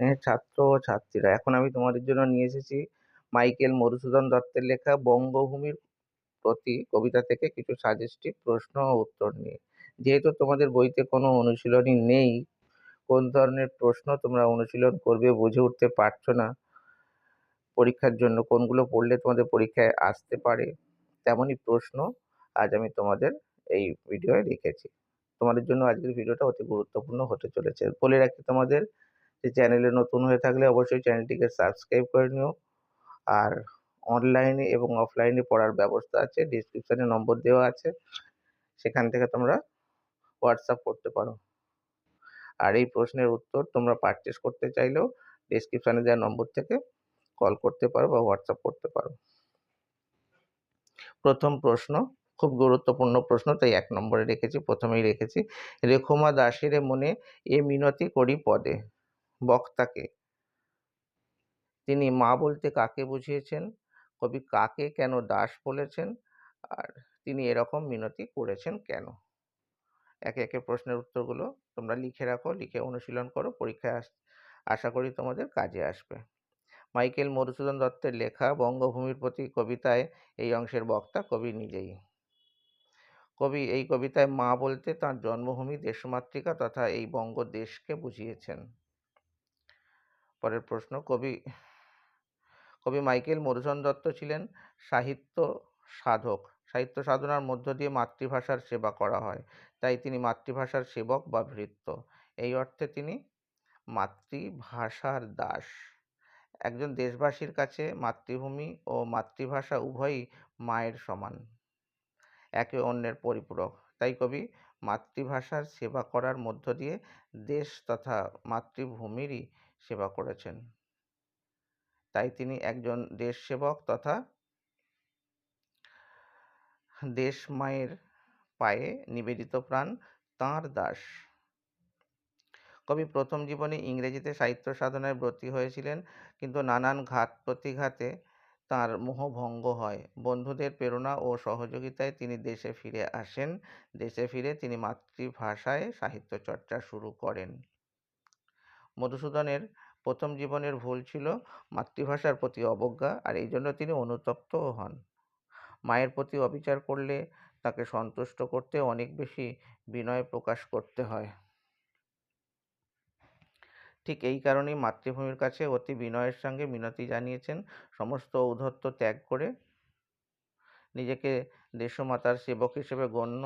হ্যাঁ, ছাত্র ও ছাত্রীরা, এখন আমি তোমাদের জন্য নিয়ে এসেছি মাইকেল মধুসূদন দত্তের লেখা বঙ্গভূমির প্রতি কবিতা থেকে কিছু সাজেস্টিভ প্রশ্ন ও উত্তর নিয়ে। যেহেতু তোমাদের বইতে কোনো অনুশীলনী নেই, কোন ধরনের প্রশ্ন তোমরা অনুশীলন করবে বুঝে উঠতে পারছো না, পরীক্ষার জন্য কোনগুলো পড়লে তোমাদের পরীক্ষায় আসতে পারে, তেমনই প্রশ্ন আজ আমি তোমাদের এই ভিডিওয়ে রেখেছি। তোমাদের জন্য আজকের ভিডিওটা অতি গুরুত্বপূর্ণ হতে চলেছে। বলে রাখি তোমাদের যে চ্যানেলে নতুন হয়ে থাকলে অবশ্যই চ্যানেলটিকে সাবস্ক্রাইব করে নিও। আর অনলাইনে এবং অফলাইনে পড়ার ব্যবস্থা আছে, ডিসক্রিপশনে নম্বর দেওয়া আছে, সেখান থেকে তোমরা হোয়াটসঅ্যাপ করতে পারো। আর এই প্রশ্নের উত্তর তোমরা পারচেস করতে চাইলেও ডিসক্রিপশনে দেওয়া নম্বর থেকে কল করতে পারো বা হোয়াটসঅ্যাপ করতে পারো। প্রথম প্রশ্ন খুব গুরুত্বপূর্ণ প্রশ্ন, তাই ১ নম্বরে রেখেছি, প্রথমেই রেখেছি। রেখমা দাসেরে মনে এ মিনতি করি পদে। বক্তাকে তিনি মা বলতে কাকে বুঝিয়েছেন? কবি কাকে কেন দাস বলেছেন? আর তিনি এরকম মিনতি করেছেন কেন? একে একে প্রশ্নের উত্তরগুলো তোমরা লিখে রাখো, লিখে অনুশীলন করো, পরীক্ষায় আশা করি তোমাদের কাজে আসবে। মাইকেল মধুসূদন দত্তের লেখা বঙ্গভূমির প্রতি কবিতায় এই অংশের বক্তা কবি নিজেই। কবি এই কবিতায় মা বলতে তাঁর জন্মভূমি দেশমাতৃকা তথা এই বঙ্গদেশকে বুঝিয়েছেন। পরের প্রশ্ন, কবি কবি মাইকেল মধুসূদন দত্ত ছিলেন সাহিত্য সাধক। সাহিত্য সাধনার মধ্য দিয়ে মাতৃভাষার সেবা করা হয়, তাই তিনি মাতৃভাষার সেবক বা ভৃত্য। এই অর্থে তিনি মাতৃভাষার দাস। একজন দেশবাসীর কাছে মাতৃভূমি ও মাতৃভাষা উভয়ই মায়ের সমান, একে অন্যের পরিপূরক। তাই কবি মাতৃভাষার সেবা করার মধ্য দিয়ে দেশ তথা মাতৃভূমিরই সেবা করেছেন। তাই তিনি একজন দেশসেবক তথা দেশ মায়ের পায়ে নিবেদিত প্রাণ, তাঁর দাস। কবি প্রথম জীবনে ইংরেজিতে সাহিত্য সাধনায় ব্রতী হয়েছিলেন, কিন্তু নানান ঘাত প্রতিঘাতে তাঁর মোহভঙ্গ হয়। বন্ধুদের প্রেরণা ও সহযোগিতায় তিনি দেশে ফিরে আসেন। দেশে ফিরে তিনি মাতৃভাষায় সাহিত্য চর্চা শুরু করেন। মধুসূদনের প্রথম জীবনের ভুল ছিল মাতৃভাষার প্রতি অবজ্ঞা, আর এই জন্য তিনি অনুতপ্তও হন। মায়ের প্রতি অবিচার করলে তাকে সন্তুষ্ট করতে অনেক বেশি বিনয় প্রকাশ করতে হয়। ঠিক এই কারণেই মাতৃভূমির কাছে অতি বিনয়ের সঙ্গে মিনতি জানিয়েছেন। সমস্ত ঔদ্ধত্য ত্যাগ করে নিজেকে দেশমাতার সেবক হিসেবে গণ্য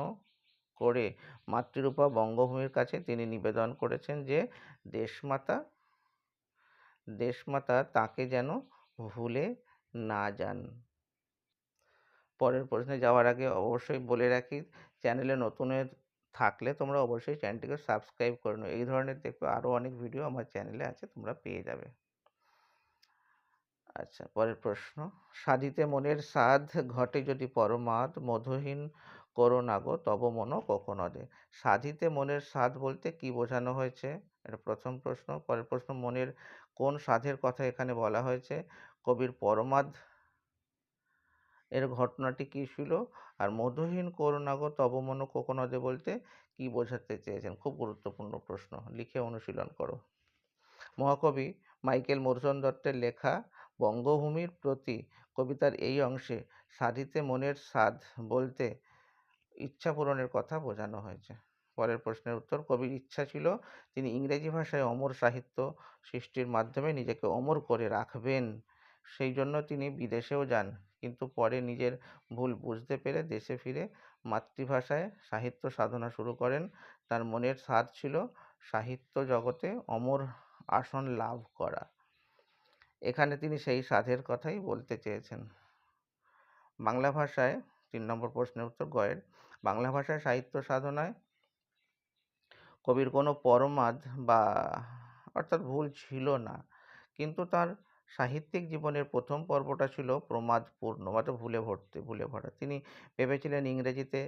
করে মাতৃরূপা বঙ্গভূমির কাছে তিনি নিবেদন করেছেন যে দেশমাতা দেশমাতা তাকে যেন ভুলে না যান। পরের প্রশ্নে যাওয়ার আগে অবশ্যই বলে রাখি, চ্যানেলে নতুন হয়ে থাকলে তোমরা অবশ্যই চ্যানেলটিকে সাবস্ক্রাইব করে নিও। এই ধরনের দেখবে আরও অনেক ভিডিও আমার চ্যানেলে আছে, তোমরা পেয়ে যাবে। আচ্ছা, পরের প্রশ্ন, সাধিতে মনের সাধ ঘটে যদি পরমাদ মধুহীন করো না গো তব মন কোকনদে। সাধিতে মনের সাধ বলতে কি বোঝানো হয়েছে? এটা প্রথম প্রশ্ন। পরের প্রশ্ন, মনের কোন সাধের কথা এখানে বলা হয়েছে? কবির পরমাদ এর ঘটনাটি কী ছিল? আর মধুহীন করো না গো তব মন কোকনদে বলতে কি বোঝাতে চেয়েছেন? খুব গুরুত্বপূর্ণ প্রশ্ন, লিখে অনুশীলন করো। মহাকবি মাইকেল মধুসূদন দত্তের লেখা বঙ্গভূমির প্রতি কবিতার এই অংশে সাধিতে মনের সাধ বলতে ইচ্ছা পূরণের কথা বোঝানো হয়েছে। পরের প্রশ্নের উত্তর, কবির ইচ্ছা ছিল তিনি ইংরেজি ভাষায় অমর সাহিত্য সৃষ্টির মাধ্যমে নিজেকে অমর করে রাখবেন। সেই জন্য তিনি বিদেশেও যান, কিন্তু পরে নিজের ভুল বুঝতে পেরে দেশে ফিরে মাতৃভাষায় সাহিত্য সাধনা শুরু করেন। তার মনের সাধ ছিল সাহিত্য জগতে অমর আসন লাভ করা। এখানে তিনি সেই সাধের কথাই বলতে চেয়েছেন। বাংলা ভাষায় ৩ নম্বর প্রশ্নের উত্তর গয়ের, বাংলা ভাষায় সাহিত্য সাধনায় কবির কোনো পরমাদ বা অর্থাৎ ভুল ছিল না, কিন্তু তার সাহিত্যিক জীবনের প্রথম পর্বটা ছিল প্রমাদপূর্ণ, অর্থাৎ ভুলে ভরা। তিনি ভেবেছিলেন ইংরেজিতে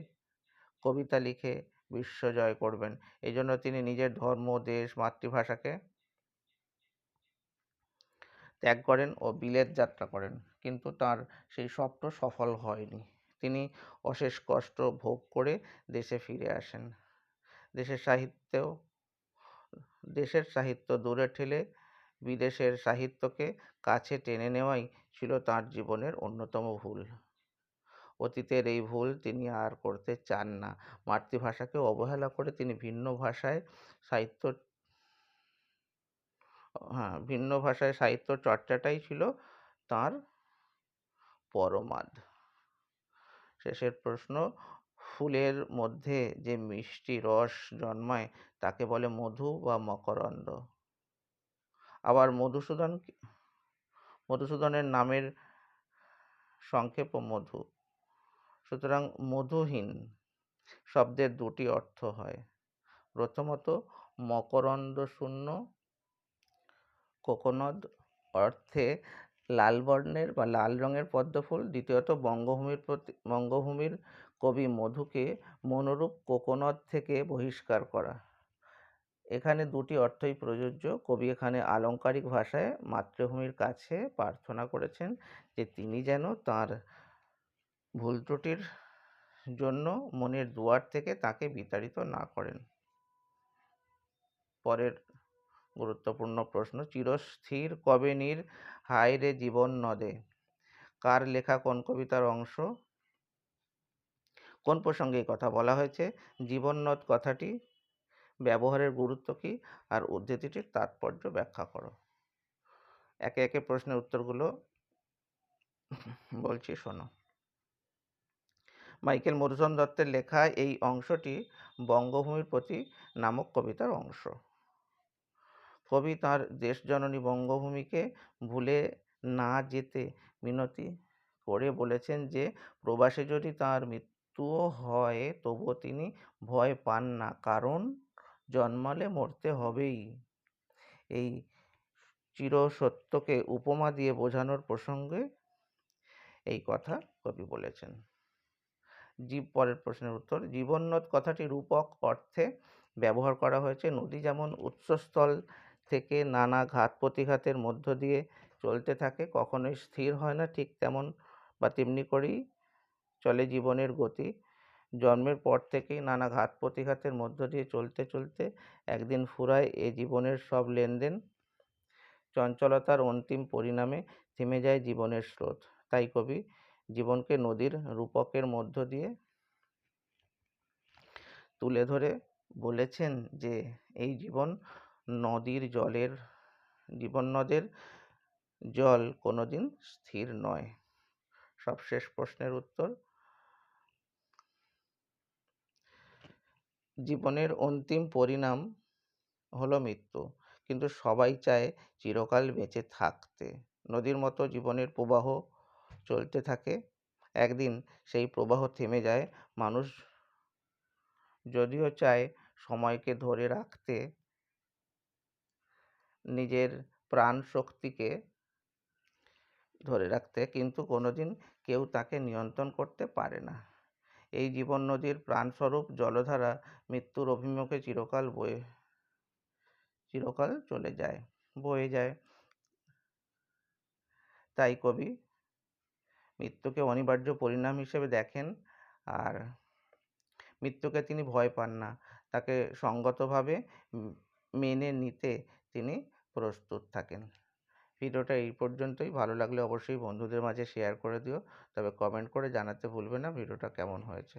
কবিতা লিখে বিশ্ব জয় করবেন। এই জন্য তিনি নিজের ধর্ম, দেশ, মাতৃভাষাকে ত্যাগ করেন ও বিলেত যাত্রা করেন, কিন্তু তার সেই স্বপ্ন সফল হয়নি। তিনি অশেষ কষ্ট ভোগ করে দেশে ফিরে আসেন। দেশের সাহিত্য দূরে ঠেলে বিদেশের সাহিত্যকে কাছে টেনে নেওয়াই ছিল তাঁর জীবনের অন্যতম ভুল। অতীতের এই ভুল তিনি আর করতে চান না। মাতৃভাষাকে অবহেলা করে তিনি সাহিত্য ভিন্ন ভাষায় সাহিত্য চর্চাটাই ছিল তাঁর পরমাদ। শেষের প্রশ্ন, ফুলের মধ্যে যে মিষ্টি রস জন্মায় তাকে বলে মধু বা মকরন্দ। আবার মধুসূদনের নামের সংক্ষেপ মধু। সুতরাং মধুহীন শব্দের দুটি অর্থ হয়। প্রথমত মকরন্দ শূন্য কোকোনদ অর্থে লাল বর্ণের বা লাল রঙের পদ্মফুল। দ্বিতীয়ত বঙ্গভূমির কবি মধুকে মনোরূপ কোকোনদ থেকে বহিষ্কার করা। এখানে দুটি অর্থই প্রযোজ্য। কবি এখানে আলংকারিক ভাষায় মাতৃভূমির কাছে প্রার্থনা করেছেন যে তিনি যেন তাঁর ভুল ত্রুটির জন্য মনের দুয়ার থেকে তাকে বিতাড়িত না করেন। পরের গুরুত্বপূর্ণ প্রশ্ন, চিরস্থির কবে নীর হায় রে জীবন নদে, কার লেখা কোন কবিতার অংশ? কোন প্রসঙ্গে এই কথা বলা হয়েছে? জীবননদ কথাটি ব্যবহারের গুরুত্ব কী? আর উদ্ধৃতিটির তাৎপর্য ব্যাখ্যা করো। একে একে প্রশ্নের উত্তরগুলো বলছি, শোনো। মাইকেল মধুসূদন দত্তের লেখা এই অংশটি বঙ্গভূমির প্রতি নামক কবিতার অংশ। কবি তাঁর দেশজননী বঙ্গভূমিকে ভুলে না যেতে মিনতি করে বলেছেন যে প্রবাসে যদি তাঁর মৃত্যুও হয় তবুও তিনি ভয় পান না, কারণ জন্মালে মরতে হবেই। এই চিরসত্যকে উপমা দিয়ে বোঝানোর প্রসঙ্গে এই কথা কবি বলেছেন। পরের প্রশ্নের উত্তর, জীবননদ কথাটি রূপক অর্থে ব্যবহার করা হয়েছে। নদী যেমন উৎসস্থল থেকে নানা ঘাত প্রতিঘাতের মধ্য দিয়ে চলতে থাকে, কখনোই স্থির হয় না, ঠিক তেমনি করেই চলে জীবনের গতি। জন্মের পর থেকেই নানা ঘাত প্রতিঘাতের মধ্য দিয়ে চলতে চলতে একদিন ফুরায় এ জীবনের সব লেনদেন। চঞ্চলতার অন্তিম পরিণামে থেমে যায় জীবনের স্রোত। তাই কবি জীবনকে নদীর রূপকের মধ্য দিয়ে তুলে ধরে বলেছেন যে এই জীবননদের জল কোনোদিন স্থির নয়। সবশেষ প্রশ্নের উত্তর, জীবনের অন্তিম পরিণাম হলো মৃত্যু, কিন্তু সবাই চায় চিরকাল বেঁচে থাকতে। নদীর মতো জীবনের প্রবাহ চলতে থাকে, একদিন সেই প্রবাহ থেমে যায়। মানুষ যদিও চায় সময়কে ধরে রাখতে, নিজের প্রাণ শক্তিকে ধরে রাখতে, কিন্তু কোনোদিন কেউ তাকে নিয়ন্ত্রণ করতে পারে না। এই জীবন নদীর প্রাণস্বরূপ জলধারা মৃত্যুর অভিমুখে চিরকাল বয়ে যায়। তাই কবি মৃত্যুকে অনিবার্য পরিণাম হিসেবে দেখেন, আর মৃত্যুকে তিনি ভয় পান না, তাকে সঙ্গতভাবে মেনে নিতে তিনি প্রস্তুত থাকেন। ভিডিওটা এই পর্যন্তই। ভালো লাগলে অবশ্যই বন্ধুদের মাঝে শেয়ার করে দিও, তবে কমেন্ট করে জানাতে ভুলবে না ভিডিওটা কেমন হয়েছে।